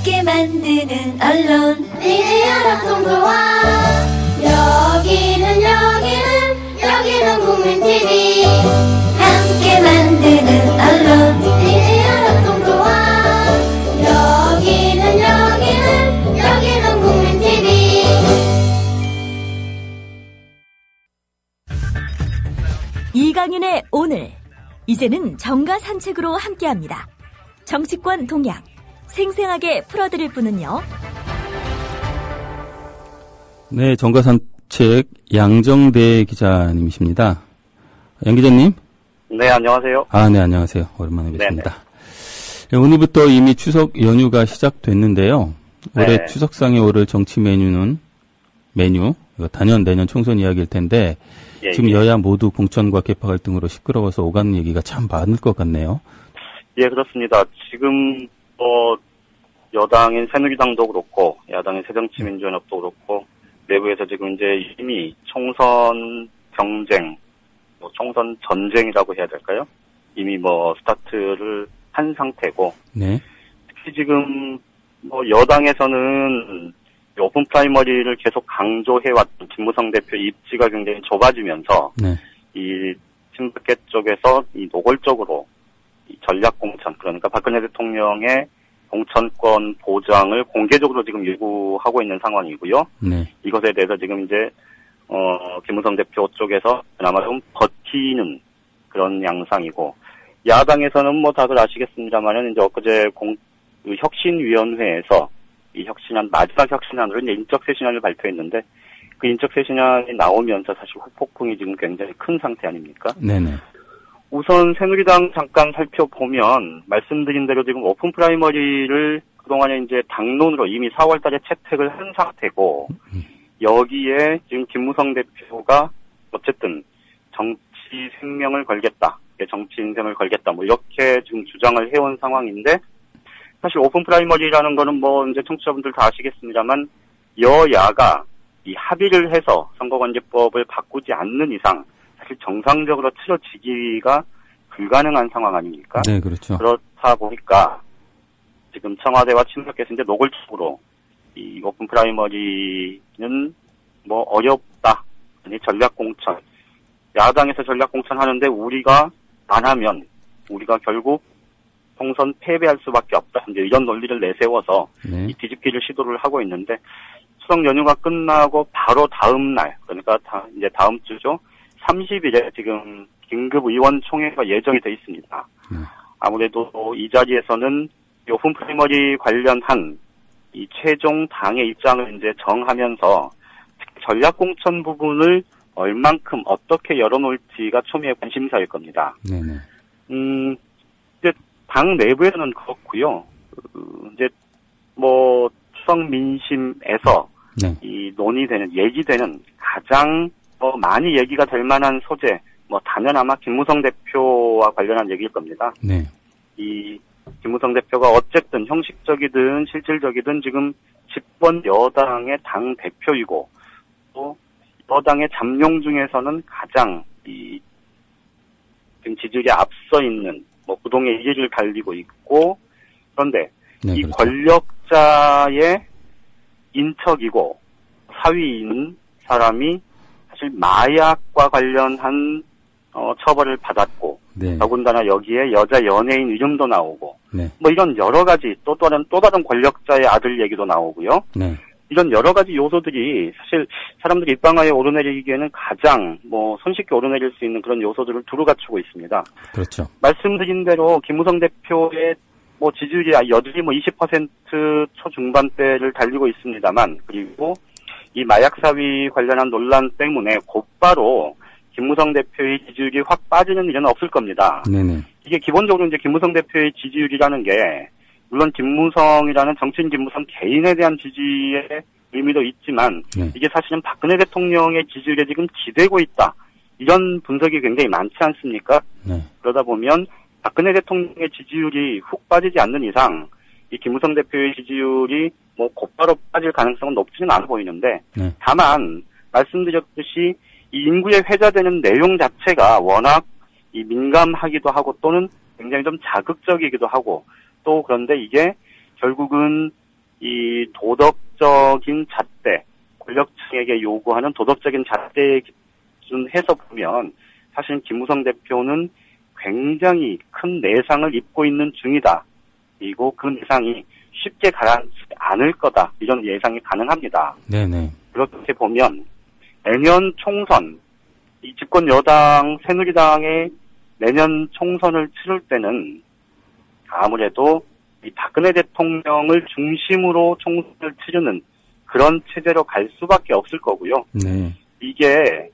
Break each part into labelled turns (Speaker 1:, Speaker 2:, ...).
Speaker 1: 함께 만드는 언론
Speaker 2: 미디어 협동조합 여기는 국민TV
Speaker 1: 함께 만드는 언론
Speaker 2: 미디어 협동조합 여기는 국민TV.
Speaker 3: 이강윤의 오늘, 이제는 정가 산책으로 함께합니다. 정치권 동향 생생하게 풀어드릴 분은요.
Speaker 4: 네, 정가 산책 양정대 기자님이십니다. 양 기자님?
Speaker 5: 네, 안녕하세요.
Speaker 4: 네, 안녕하세요. 오랜만에 뵙습니다. 네, 오늘부터 이미 추석 연휴가 시작됐는데요. 올해
Speaker 5: 네.
Speaker 4: 추석상에 오를 정치 메뉴, 이거 단연 내년 총선 이야기일 텐데, 지금 여야 모두 공천과 개파 갈등으로 시끄러워서 오가는 얘기가 참 많을 것 같네요.
Speaker 5: 예, 그렇습니다. 지금 여당인 새누리당도 그렇고 야당인 새정치민주연합도 그렇고 내부에서 지금 이제 이미 총선 경쟁, 총선 전쟁이라고 해야 될까요? 이미 스타트를 한 상태고.
Speaker 4: 네.
Speaker 5: 특히 지금 여당에서는 오픈 프라이머리를 계속 강조해왔던 김무성 대표 입지가 굉장히 좁아지면서
Speaker 4: 네.
Speaker 5: 이 친박계 쪽에서 이 노골적으로 이 전략 공천, 그러니까 박근혜 대통령의 공천권 보장을 공개적으로 지금 요구하고 있는 상황이고요.
Speaker 4: 네.
Speaker 5: 이것에 대해서 지금 이제 김무성 대표 쪽에서 그나마 좀 버티는 그런 양상이고, 야당에서는 다들 아시겠습니다만은 이제 엊그제 혁신위원회에서 이 마지막 혁신안으로 이제 인적쇄신안을 발표했는데, 그 인적쇄신안이 나오면서 사실 후폭풍이 지금 굉장히 큰 상태 아닙니까?
Speaker 4: 네네. 우선
Speaker 5: 새누리당 잠깐 살펴보면, 말씀드린 대로 지금 오픈 프라이머리를 그동안에 이제 당론으로 이미 4월 달에 채택을 한 상태고, 여기에 지금 김무성 대표가 어쨌든 정치 생명을 걸겠다, 정치 인생을 걸겠다, 이렇게 지금 주장을 해온 상황인데, 사실 오픈 프라이머리라는 거는 이제 청취자분들 다 아시겠습니다만, 여야가 이 합의를 해서 선거관리법을 바꾸지 않는 이상 사실 정상적으로 치러지기가 불가능한 상황 아닙니까?
Speaker 4: 네, 그렇죠.
Speaker 5: 그렇다 보니까 지금 청와대와 친박께서 이제 노골적으로 이 오픈 프라이머리는 어렵다, 아니 전략 공천, 야당에서 전략 공천 하는데 우리가 안 하면 우리가 결국 총선 패배할 수밖에 없다, 이제 이런 논리를 내세워서
Speaker 4: 네.
Speaker 5: 이 뒤집기를 시도를 하고 있는데, 추석 연휴가 끝나고 바로 다음 날, 그러니까 이제 다음 주죠, 30일에 지금 긴급 의원총회가 예정이 돼 있습니다. 아무래도 이 자리에서는 오픈 프라이머리 관련한 이 최종 당의 입장을 이제 정하면서 전략 공천 부분을 얼만큼 어떻게 열어놓을지가 초미의 관심사일 겁니다.
Speaker 4: 네네.
Speaker 5: 이제 당 내부에서는 그렇고요. 이제 추석 민심에서
Speaker 4: 네.
Speaker 5: 이 논의되는, 얘기되는 가장 많이 얘기가 될 만한 소재, 단연 아마 김무성 대표와 관련한 얘기일 겁니다.
Speaker 4: 네.
Speaker 5: 이 김무성 대표가 어쨌든 형식적이든 실질적이든 지금 집권 여당의 당 대표이고, 또 여당의 잠룡 중에서는 가장 지금 지지율이 앞서 있는 부동의 1위를 달리고 있고, 그런데
Speaker 4: 네,
Speaker 5: 이
Speaker 4: 그렇죠.
Speaker 5: 권력자의 인척이고 사위인 사람이 사실 마약과 관련한 처벌을 받았고,
Speaker 4: 네.
Speaker 5: 더군다나 여기에 여자 연예인 이름도 나오고,
Speaker 4: 네.
Speaker 5: 이런 여러 가지 또 다른 권력자의 아들 얘기도 나오고요.
Speaker 4: 네.
Speaker 5: 이런 여러 가지 요소들이 사실 사람들이 입방아에 오르내리기에는 가장 손쉽게 오르내릴 수 있는 그런 요소들을 두루 갖추고 있습니다.
Speaker 4: 그렇죠.
Speaker 5: 말씀드린 대로 김무성 대표의 지지율이 여전히 20% 초중반대를 달리고 있습니다만, 그리고 이 마약 사위 관련한 논란 때문에 곧바로 김무성 대표의 지지율이 확 빠지는 일은 없을 겁니다.
Speaker 4: 네네.
Speaker 5: 이게 기본적으로 이제 김무성 대표의 지지율이라는 게, 물론 김무성이라는 정치인 김무성 개인에 대한 지지의 의미도 있지만,
Speaker 4: 네.
Speaker 5: 이게 사실은 박근혜 대통령의 지지율에 지금 기대고 있다, 이런 분석이 굉장히 많지 않습니까?
Speaker 4: 네.
Speaker 5: 그러다 보면 박근혜 대통령의 지지율이 훅 빠지지 않는 이상 이 김무성 대표의 지지율이 곧바로 빠질 가능성은 높지는 않아 보이는데,
Speaker 4: 네.
Speaker 5: 다만 말씀드렸듯이 이 인구에 회자되는 내용 자체가 워낙 이 민감하기도 하고 또는 굉장히 좀 자극적이기도 하고, 또 그런데 이게 결국은 이 도덕적인 잣대, 권력층에게 요구하는 도덕적인 잣대에 기준해서 보면 사실 김무성 대표는 굉장히 큰 내상을 입고 있는 중이다. 그리고 그 내상이 쉽게 가라앉지 않을 거다. 이런 예상이 가능합니다.
Speaker 4: 네네.
Speaker 5: 그렇게 보면 내년 총선, 이 집권 여당 새누리당의 내년 총선을 치를 때는 아무래도 이 박근혜 대통령을 중심으로 총선을 치르는 그런 체제로 갈 수밖에 없을 거고요.
Speaker 4: 네.
Speaker 5: 이게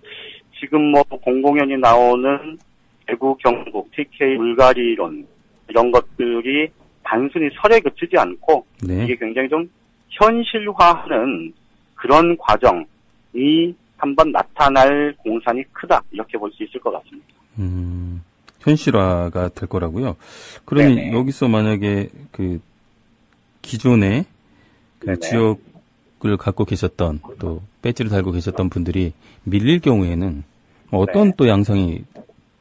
Speaker 5: 지금 뭐 공공연히 나오는 대구, 경북, TK, 물갈이론 이런 것들이 단순히 설에 그치지 않고
Speaker 4: 네.
Speaker 5: 이게 굉장히 좀 현실화하는 그런 과정이 한번 나타날 공산이 크다 이렇게 볼 수 있을 것 같습니다.
Speaker 4: 현실화가 될 거라고요. 그러니
Speaker 5: 네네.
Speaker 4: 여기서 만약에 그 기존에 그
Speaker 5: 네네.
Speaker 4: 지역을 갖고 계셨던 또 배지를 달고 계셨던 분들이 밀릴 경우에는 어떤
Speaker 5: 네.
Speaker 4: 또 양상이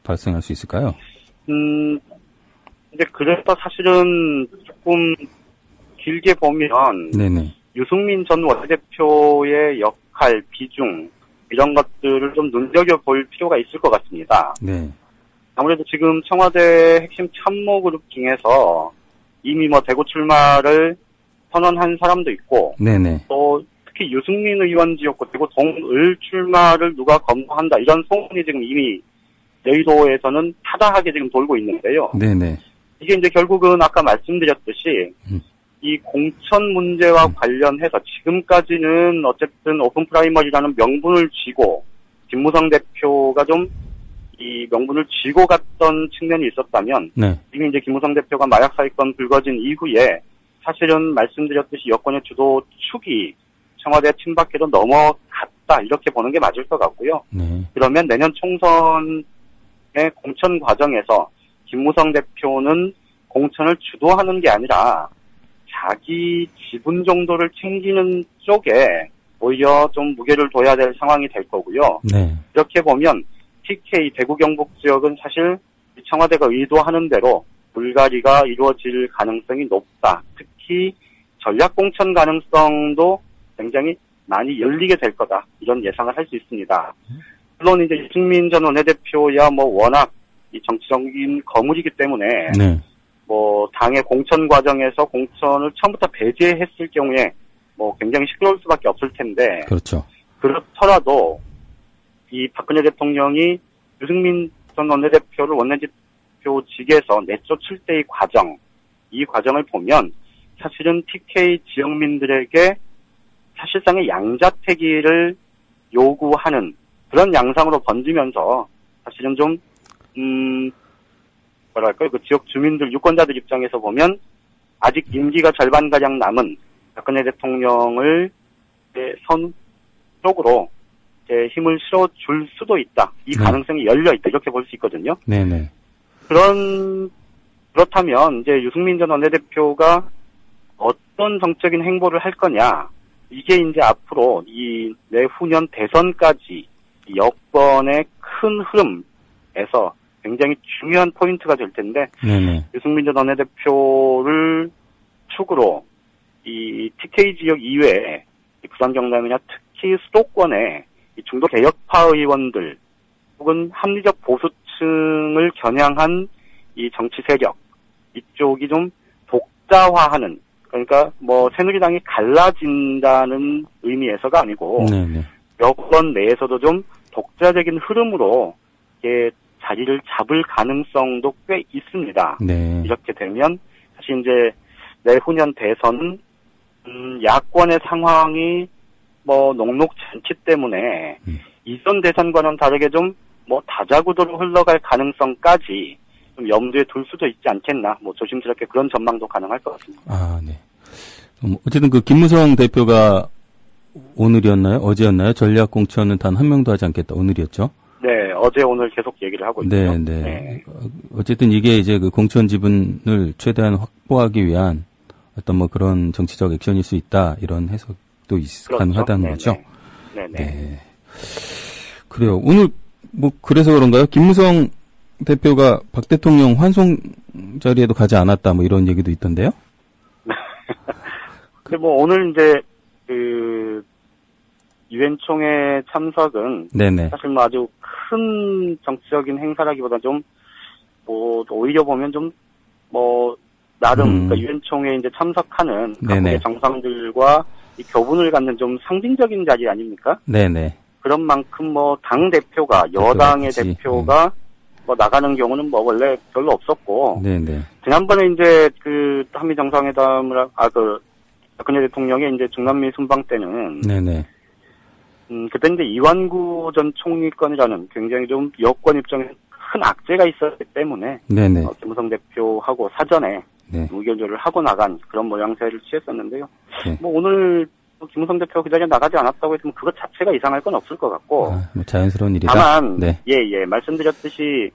Speaker 4: 발생할 수 있을까요?
Speaker 5: 근데 그래서 사실은 조금 길게 보면
Speaker 4: 네네.
Speaker 5: 유승민 전 원내대표의 역할, 비중 이런 것들을 좀 눈여겨볼 필요가 있을 것 같습니다.
Speaker 4: 네.
Speaker 5: 아무래도 지금 청와대 핵심 참모 그룹 중에서 이미 뭐 대구 출마를 선언한 사람도 있고
Speaker 4: 네네.
Speaker 5: 또 특히 유승민 의원 지역구 대구 동을 출마를 누가 검토한다 이런 소문이 지금 이미 여의도에서는 타다하게 지금 돌고 있는데요.
Speaker 4: 네네.
Speaker 5: 이게 이제 결국은 아까 말씀드렸듯이 이 공천 문제와 관련해서 지금까지는 어쨌든 오픈 프라이머리라는 명분을 쥐고 김무성 대표가 좀 이 명분을 쥐고 갔던 측면이 있었다면
Speaker 4: 네.
Speaker 5: 지금 이제 김무성 대표가 마약 사기건 불거진 이후에 사실은 말씀드렸듯이 여권의 주도 축이 청와대 친박계로 넘어갔다 이렇게 보는 게 맞을 것 같고요.
Speaker 4: 네.
Speaker 5: 그러면 내년 총선의 공천 과정에서 김무성 대표는 공천을 주도하는 게 아니라 자기 지분 정도를 챙기는 쪽에 오히려 좀 무게를 둬야 될 상황이 될 거고요.
Speaker 4: 네.
Speaker 5: 이렇게 보면 TK 대구 경북 지역은 사실 청와대가 의도하는 대로 물갈이가 이루어질 가능성이 높다. 특히 전략 공천 가능성도 굉장히 많이 열리게 될 거다. 이런 예상을 할 수 있습니다. 물론 이제 유승민 전 원내대표야 뭐 워낙 이 정치적인 거물이기 때문에
Speaker 4: 네.
Speaker 5: 뭐 당의 공천 과정에서 공천을 처음부터 배제했을 경우에 뭐 굉장히 시끄러울 수밖에 없을 텐데
Speaker 4: 그렇죠.
Speaker 5: 그렇더라도 이 박근혜 대통령이 유승민 전 원내대표를 원내대표직에서 내쫓을 때의 과정, 이 과정을 보면 사실은 TK 지역민들에게 사실상의 양자택일을 요구하는 그런 양상으로 번지면서 사실은 좀 뭐랄까요, 그 지역 주민들, 유권자들 입장에서 보면 아직 임기가 절반가량 남은 박근혜 대통령을 선 쪽으로 힘을 실어줄 수도 있다. 이 가능성이 열려있다. 이렇게 볼 수 있거든요.
Speaker 4: 네네.
Speaker 5: 그렇다면 이제 유승민 전 원내대표가 어떤 정적인 행보를 할 거냐. 이게 이제 앞으로 이 내후년 대선까지 여권의 큰 흐름에서 굉장히 중요한 포인트가 될 텐데
Speaker 4: 네네.
Speaker 5: 유승민 전 원내대표를 축으로 이 TK 지역 이외에 부산 경남이나 특히 수도권의 이 중도 개혁파 의원들 혹은 합리적 보수층을 겨냥한 이 정치 세력 이쪽이 좀 독자화하는 그러니까 뭐 새누리당이 갈라진다는 의미에서가 아니고
Speaker 4: 네네.
Speaker 5: 여권 내에서도 좀 독자적인 흐름으로 이게 자리를 잡을 가능성도 꽤 있습니다.
Speaker 4: 네.
Speaker 5: 이렇게 되면 사실 이제 내후년 대선은 야권의 상황이 뭐 녹록지 않기 때문에 이전 대선과는 다르게 좀 뭐 다자구도로 흘러갈 가능성까지 좀 염두에 둘 수도 있지 않겠나. 뭐 조심스럽게 그런 전망도 가능할 것 같습니다.
Speaker 4: 아, 네. 어쨌든 그 김무성 대표가 오늘이었나요? 어제였나요? 전략 공천은 단 한 명도 하지 않겠다. 오늘이었죠?
Speaker 5: 네, 어제 오늘 계속 얘기를 하고 있죠.
Speaker 4: 네. 어쨌든 이게 이제 그 공천 지분을 최대한 확보하기 위한 어떤 뭐 그런 정치적 액션일 수 있다. 이런 해석도
Speaker 5: 그렇죠.
Speaker 4: 가능하다는
Speaker 5: 네네.
Speaker 4: 거죠?
Speaker 5: 네네.
Speaker 4: 네. 그래요. 오늘 뭐 그래서 그런가요? 김무성 대표가 박 대통령 환송 자리에도 가지 않았다. 뭐 이런 얘기도 있던데요?
Speaker 5: 근데 뭐 오늘 이제 유엔 총회 참석은
Speaker 4: 네네.
Speaker 5: 사실 뭐 아주 큰 정치적인 행사라기보다 좀 뭐 오히려 보면 좀 뭐 나름 그러니까 유엔 총회에 이제 참석하는 각국의 정상들과 이 교분을 갖는 좀 상징적인 자리 아닙니까?
Speaker 4: 네네.
Speaker 5: 그런 만큼 뭐 당 대표가 여당의 대표가 뭐 나가는 경우는 뭐 원래 별로 없었고.
Speaker 4: 네네.
Speaker 5: 지난번에 이제 그 한미 정상회담을 박근혜 대통령의 이제 중남미 순방 때는. 네네. 그때 이제 이완구 전 총리권이라는 굉장히 좀 여권 입장에 큰 악재가 있었기 때문에. 네네. 김무성 대표하고 사전에. 네. 의견조를 하고 나간 그런 모양새를 취했었는데요. 네. 뭐 오늘 김무성 대표가 그 자리에 나가지 않았다고 했으면 그것 자체가 이상할 건 없을 것 같고.
Speaker 4: 뭐 자연스러운 일이다.
Speaker 5: 다만,
Speaker 4: 네.
Speaker 5: 말씀드렸듯이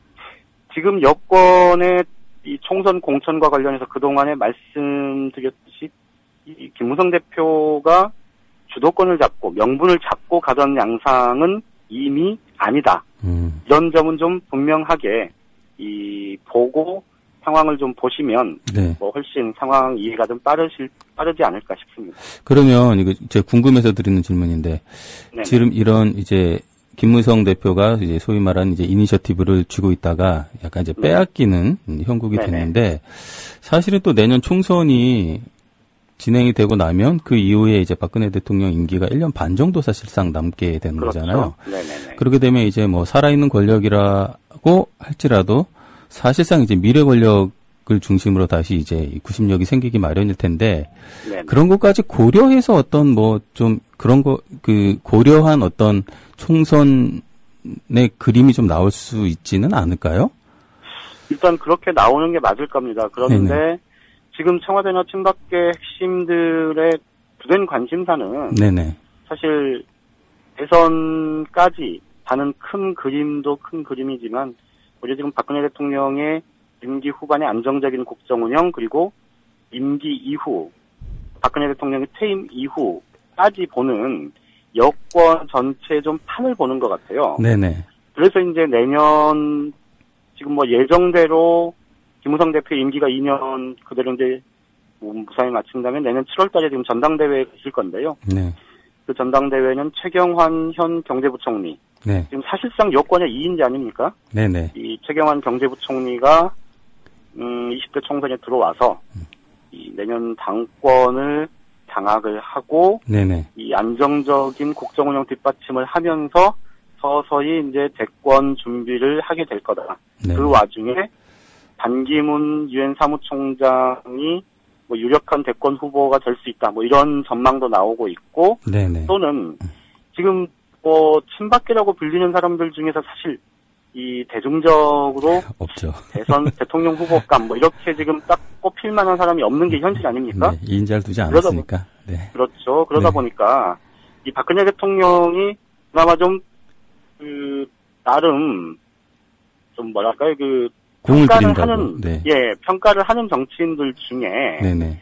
Speaker 5: 지금 여권의 이 총선 공천과 관련해서 그동안에 말씀드렸듯이 이 김무성 대표가 주도권을 잡고 명분을 잡고 가던 양상은 이미 아니다. 이런 점은 좀 분명하게 보고 상황을 좀 보시면 네. 뭐 훨씬 상황 이해가 좀 빠르지 않을까 싶습니다.
Speaker 4: 그러면 이거 제가 궁금해서 드리는 질문인데 네네. 지금 이런 이제 김무성 대표가 이제 소위 말하는 이제 이니셔티브를 쥐고 있다가 약간 이제 빼앗기는 형국이 네네. 됐는데 사실은 또 내년 총선이 진행이 되고 나면 그 이후에 이제 박근혜 대통령 임기가 1년 반 정도 사실상 남게 되는 그렇죠. 거잖아요. 네네네. 그렇게 되면 이제 뭐 살아있는 권력이라고 할지라도 사실상 이제 미래 권력을 중심으로 다시 이제 구심력이 생기기 마련일 텐데 네네. 그런 것까지 고려해서 어떤 뭐 좀 그런 거 고려한 어떤 총선의 그림이 좀 나올 수 있지는 않을까요?
Speaker 5: 일단 그렇게 나오는 게 맞을 겁니다. 그런데 네네. 지금 청와대나 친박계 핵심들의 주된 관심사는 네네. 사실 대선까지 가는 큰 그림도 큰 그림이지만 우리 지금 박근혜 대통령의 임기 후반의 안정적인 국정 운영 그리고 임기 이후 박근혜 대통령의 퇴임 이후까지 보는 여권 전체 좀 판을 보는 것 같아요. 네네. 그래서 이제 내년 지금 뭐 예정대로 김무성 대표 임기가 2년 그대로 이제 무사히 마친다면 내년 7월달에 지금 전당대회가 있을 건데요. 네. 그 전당대회는 최경환 현 경제부총리. 네. 지금 사실상 여권의 2인자 아닙니까? 네네. 이 최경환 경제부총리가 20대 총선에 들어와서 이 내년 당권을 장악을 하고 네네. 이 안정적인 국정 운영 뒷받침을 하면서 서서히 이제 대권 준비를 하게 될 거다. 네네. 그 와중에 반기문 유엔 사무총장이 뭐 유력한 대권 후보가 될 수 있다. 뭐 이런 전망도 나오고 있고 네네. 또는 지금 뭐 친박계라고 불리는 사람들 중에서 사실 이 대중적으로
Speaker 4: 없죠.
Speaker 5: 대통령 후보감 뭐 이렇게 지금 딱 꼽힐 만한 사람이 없는 게 현실 아닙니까?
Speaker 4: 네, 인자를 두지 않았으니까.
Speaker 5: 네. 그렇죠. 그러다 네. 보니까 이 박근혜 대통령이 그나마 좀 나름 좀 뭐랄까요 평가를 하는 네. 평가를 하는 정치인들 중에 네네.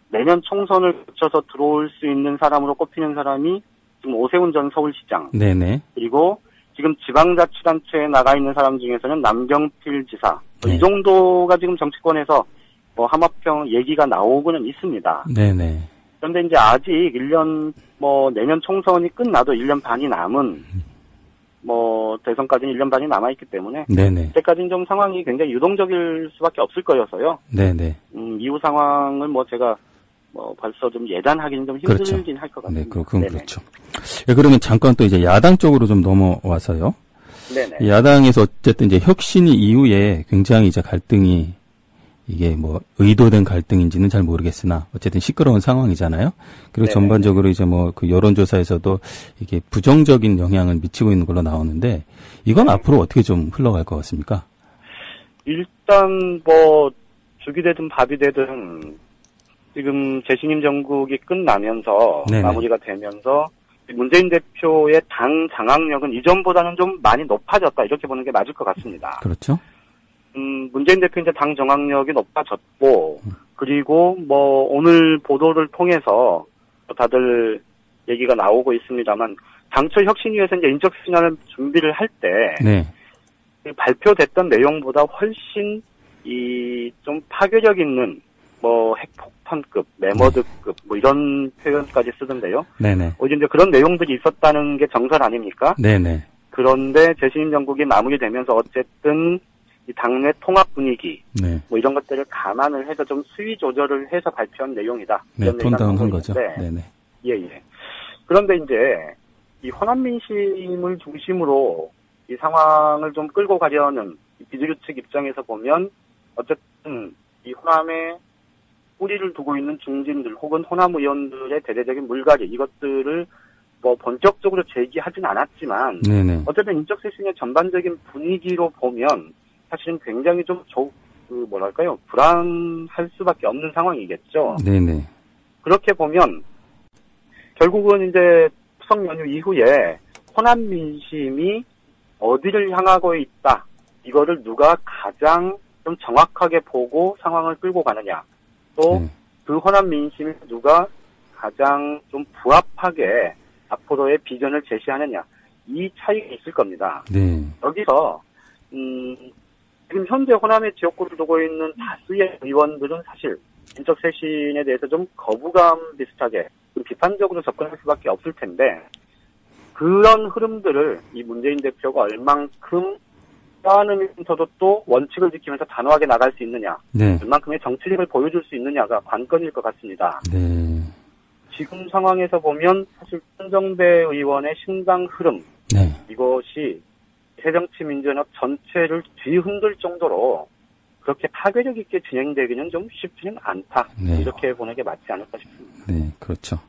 Speaker 5: 내년 총선을 거쳐서 들어올 수 있는 사람으로 꼽히는 사람이 지금 오세훈 전 서울시장 네네. 그리고 지금 지방자치단체에 나가 있는 사람 중에서는 남경필 지사 네. 이 정도가 지금 정치권에서 뭐 함합형 얘기가 나오고는 있습니다. 네네. 그런데 이제 아직 1년 뭐 내년 총선이 끝나도 1년 반이 남은 뭐 대선까지는 1년 반이 남아있기 때문에 네네. 그때까지는 좀 상황이 굉장히 유동적일 수밖에 없을 거여서요. 네네. 이후 상황은 뭐 제가 뭐 벌써 좀 예단하기는 좀 힘들긴 그렇죠. 할 것 같습니다.
Speaker 4: 네, 그건 그렇죠. 네, 그러면 잠깐 또 이제 야당 쪽으로 좀 넘어와서요. 네네. 야당에서 어쨌든 이제 혁신이 이후에 굉장히 이제 갈등이 이게 뭐 의도된 갈등인지는 잘 모르겠으나 어쨌든 시끄러운 상황이잖아요. 그리고 네네. 전반적으로 이제 뭐 그 여론조사에서도 이게 부정적인 영향을 미치고 있는 걸로 나오는데 이건 앞으로 어떻게 좀 흘러갈 것 같습니까?
Speaker 5: 일단 뭐 죽이 되든 밥이 되든 지금 재신임 정국이 끝나면서 네네. 마무리가 되면서 문재인 대표의 당 장악력은 이전보다는 좀 많이 높아졌다 이렇게 보는 게 맞을 것 같습니다.
Speaker 4: 그렇죠.
Speaker 5: 문재인 대표 이제 당 정악력이 높아졌고 그리고 뭐 오늘 보도를 통해서 다들 얘기가 나오고 있습니다만 당초 혁신위에서 이제 인적 쇄신안을 준비를 할 때 네. 발표됐던 내용보다 훨씬 이 좀 파괴력 있는 뭐 핵폭 슈턴급, 매머드급 뭐 이런 표현까지 쓰던데요.
Speaker 4: 네네.
Speaker 5: 이제 그런 내용들이 있었다는 게 정설 아닙니까?
Speaker 4: 네네.
Speaker 5: 그런데 재신임 정국이 마무리되면서 어쨌든 이 당내 통합 분위기
Speaker 4: 네.
Speaker 5: 뭐 이런 것들을 감안을 해서 좀 수위 조절을 해서 발표한 내용이다.
Speaker 4: 네, 톤다운한 거죠. 네네.
Speaker 5: 예. 그런데 이제 이 호남 민심을 중심으로 이 상황을 좀 끌고 가려는 비주류 측 입장에서 보면 어쨌든 이 호남에 뿌리를 두고 있는 중진들 혹은 호남 의원들의 대대적인 물갈이 이것들을 뭐 본격적으로 제기하진 않았지만
Speaker 4: 네네.
Speaker 5: 어쨌든 인적 쇄신의 전반적인 분위기로 보면 사실은 굉장히 좀 불안할 수밖에 없는 상황이겠죠.
Speaker 4: 네네.
Speaker 5: 그렇게 보면 결국은 이제 추석 연휴 이후에 호남 민심이 어디를 향하고 있다. 이거를 누가 가장 좀 정확하게 보고 상황을 끌고 가느냐. 또 그 호남 민심이 누가 가장 좀 부합하게 앞으로의 비전을 제시하느냐. 이 차이가 있을 겁니다.
Speaker 4: 네.
Speaker 5: 여기서 지금 현재 호남의 지역구를 두고 있는 다수의 의원들은 사실 인적 쇄신에 대해서 좀 거부감 비슷하게 비판적으로 접근할 수밖에 없을 텐데 그런 흐름들을 이 문재인 대표가 얼만큼 쌓아내면서도 또 원칙을 지키면서 단호하게 나갈 수 있느냐,
Speaker 4: 네.
Speaker 5: 얼만큼의 정치력을 보여줄 수 있느냐가 관건일 것 같습니다.
Speaker 4: 네.
Speaker 5: 지금 상황에서 보면 사실 손정배 의원의 신당 흐름
Speaker 4: 네.
Speaker 5: 이것이 새정치민주연합 전체를 뒤흔들 정도로 그렇게 파괴력 있게 진행되기는 좀 쉽지는 않다.
Speaker 4: 네.
Speaker 5: 이렇게 보는 게 맞지 않을까 싶습니다.
Speaker 4: 네, 그렇죠.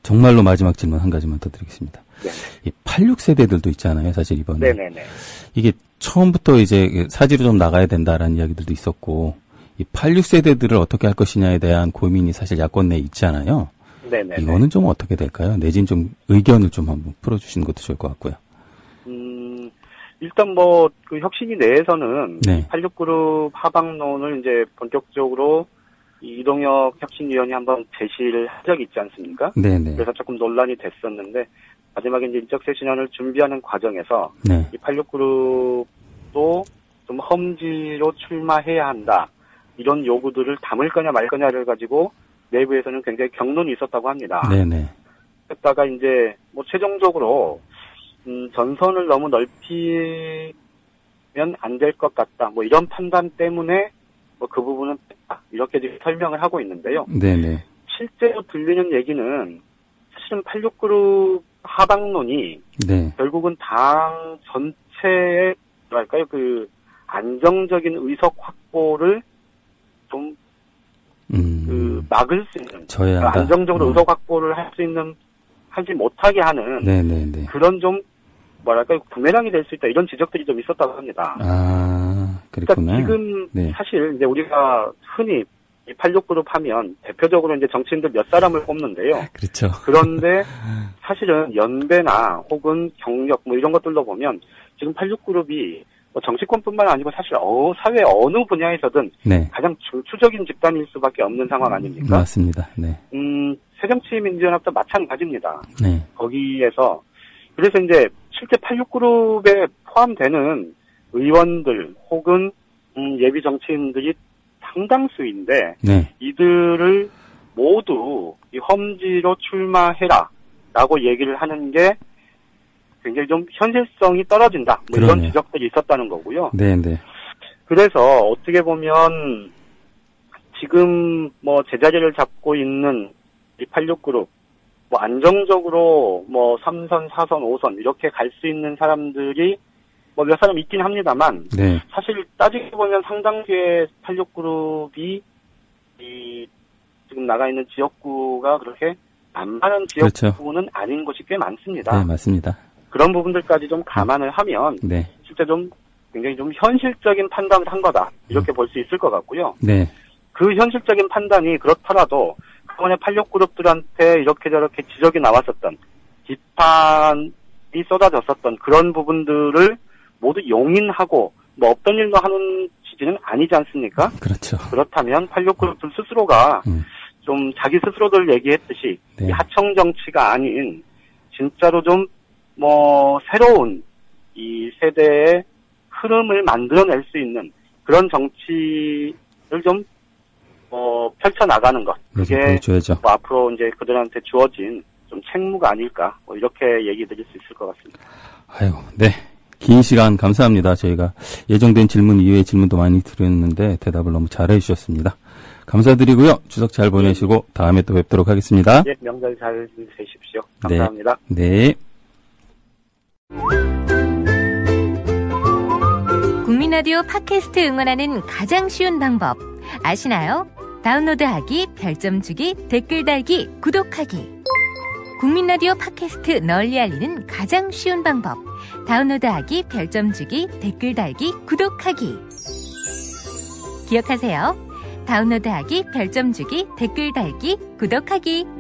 Speaker 4: 정말로 마지막 질문 한 가지만 더 드리겠습니다.
Speaker 5: 네.
Speaker 4: 이 86세대들도 있잖아요, 사실 이번에.
Speaker 5: 네네네.
Speaker 4: 이게 처음부터 이제 사지로 좀 나가야 된다라는 이야기들도 있었고, 이 86세대들을 어떻게 할 것이냐에 대한 고민이 사실 야권 내에 있잖아요.
Speaker 5: 네네.
Speaker 4: 이거는 좀 어떻게 될까요? 내진 좀 의견을 좀 한번 풀어주시는 것도 좋을 것 같고요.
Speaker 5: 일단 그 혁신위 내에서는
Speaker 4: 네.
Speaker 5: 86그룹 하방론을 이제 본격적으로 이동혁 혁신위원이 한번 제시를 한 적이 있지 않습니까?
Speaker 4: 네네.
Speaker 5: 그래서 조금 논란이 됐었는데 마지막에 이제 인적쇄신안을 준비하는 과정에서
Speaker 4: 네.
Speaker 5: 이 86그룹도 좀 험지로 출마해야 한다. 이런 요구들을 담을 거냐 말 거냐를 가지고 내부에서는 굉장히 격론이 있었다고 합니다.
Speaker 4: 네네.
Speaker 5: 그랬다가 이제 최종적으로 전선을 너무 넓히면 안 될 것 같다. 이런 판단 때문에 그 부분은 뺐다. 이렇게 지금 설명을 하고 있는데요.
Speaker 4: 네네.
Speaker 5: 실제로 들리는 얘기는 사실은 86그룹 하방론이
Speaker 4: 네.
Speaker 5: 결국은 당 전체의 안정적인 의석 확보를 좀 막을 수 있는
Speaker 4: 저해한다.
Speaker 5: 안정적으로 의석 확보를 할 수 있는 하지 못하게 하는
Speaker 4: 네네네.
Speaker 5: 그런 좀 부메랑이 될 수 있다 이런 지적들이 좀 있었다고 합니다.
Speaker 4: 아, 그렇구나.
Speaker 5: 그러니까 지금
Speaker 4: 네.
Speaker 5: 사실 이제 우리가 흔히 이 86그룹 하면 대표적으로 이제 정치인들 몇 사람을 꼽는데요.
Speaker 4: 그렇죠.
Speaker 5: 그런데 사실은 연배나 혹은 경력 이런 것들로 보면 지금 86그룹이 정치권뿐만 아니고 사실 사회 어느 분야에서든
Speaker 4: 네.
Speaker 5: 가장 중추적인 집단일 수밖에 없는 상황 아닙니까?
Speaker 4: 맞습니다. 네.
Speaker 5: 새정치민주연합도 마찬가지입니다.
Speaker 4: 네.
Speaker 5: 거기에서 그래서 이제 실제 86그룹에 포함되는 의원들 혹은 예비 정치인들이 상당수인데
Speaker 4: 네.
Speaker 5: 이들을 모두 이 험지로 출마해라라고 얘기를 하는 게 굉장히 좀 현실성이 떨어진다. 이런 지적들이 있었다는 거고요.
Speaker 4: 네네.
Speaker 5: 그래서 어떻게 보면 지금 제자리를 잡고 있는 이 86그룹 안정적으로 3선, 4선, 5선 이렇게 갈 수 있는 사람들이 몇 사람 있긴 합니다만
Speaker 4: 네.
Speaker 5: 사실 따지고 보면 상당수의 86그룹이 지금 나가 있는 지역구가 그렇게 만만한 지역구는 그렇죠. 아닌 곳이 꽤 많습니다.
Speaker 4: 네, 맞습니다.
Speaker 5: 그런 부분들까지 좀 감안을 하면
Speaker 4: 네.
Speaker 5: 실제 좀 굉장히 좀 현실적인 판단을 한 거다 이렇게 볼 수 있을 것 같고요.
Speaker 4: 네.
Speaker 5: 그 현실적인 판단이 그렇더라도 그동안에 86그룹들한테 이렇게 저렇게 지적이 나왔었던 비판이 쏟아졌었던 그런 부분들을 모두 용인하고 없던 일로 하는 취지는 아니지 않습니까?
Speaker 4: 그렇죠.
Speaker 5: 그렇다면 86그룹들 스스로가 좀 자기 스스로들 얘기했듯이
Speaker 4: 네.
Speaker 5: 이 하청 정치가 아닌 진짜로 좀 새로운 이 세대의 흐름을 만들어낼 수 있는 그런 정치를 좀 펼쳐나가는 것. 그게
Speaker 4: 보여줘야죠.
Speaker 5: 뭐 앞으로 이제 그들한테 주어진 좀 책무가 아닐까, 뭐 이렇게 얘기 드릴 수 있을 것 같습니다.
Speaker 4: 아유, 네. 긴 시간 감사합니다. 저희가 예정된 질문 이외의 질문도 많이 드렸는데 대답을 너무 잘해 주셨습니다. 감사드리고요. 추석 잘 보내시고 다음에 또 뵙도록 하겠습니다.
Speaker 5: 예, 명절 잘 되십시오. 감사합니다.
Speaker 4: 네.
Speaker 6: 국민라디오 팟캐스트 응원하는 가장 쉬운 방법 아시나요? 다운로드하기, 별점 주기, 댓글 달기, 구독하기. 국민라디오 팟캐스트 널리 알리는 가장 쉬운 방법. 다운로드하기, 별점 주기, 댓글 달기, 구독하기. 기억하세요. 다운로드하기, 별점 주기, 댓글 달기, 구독하기.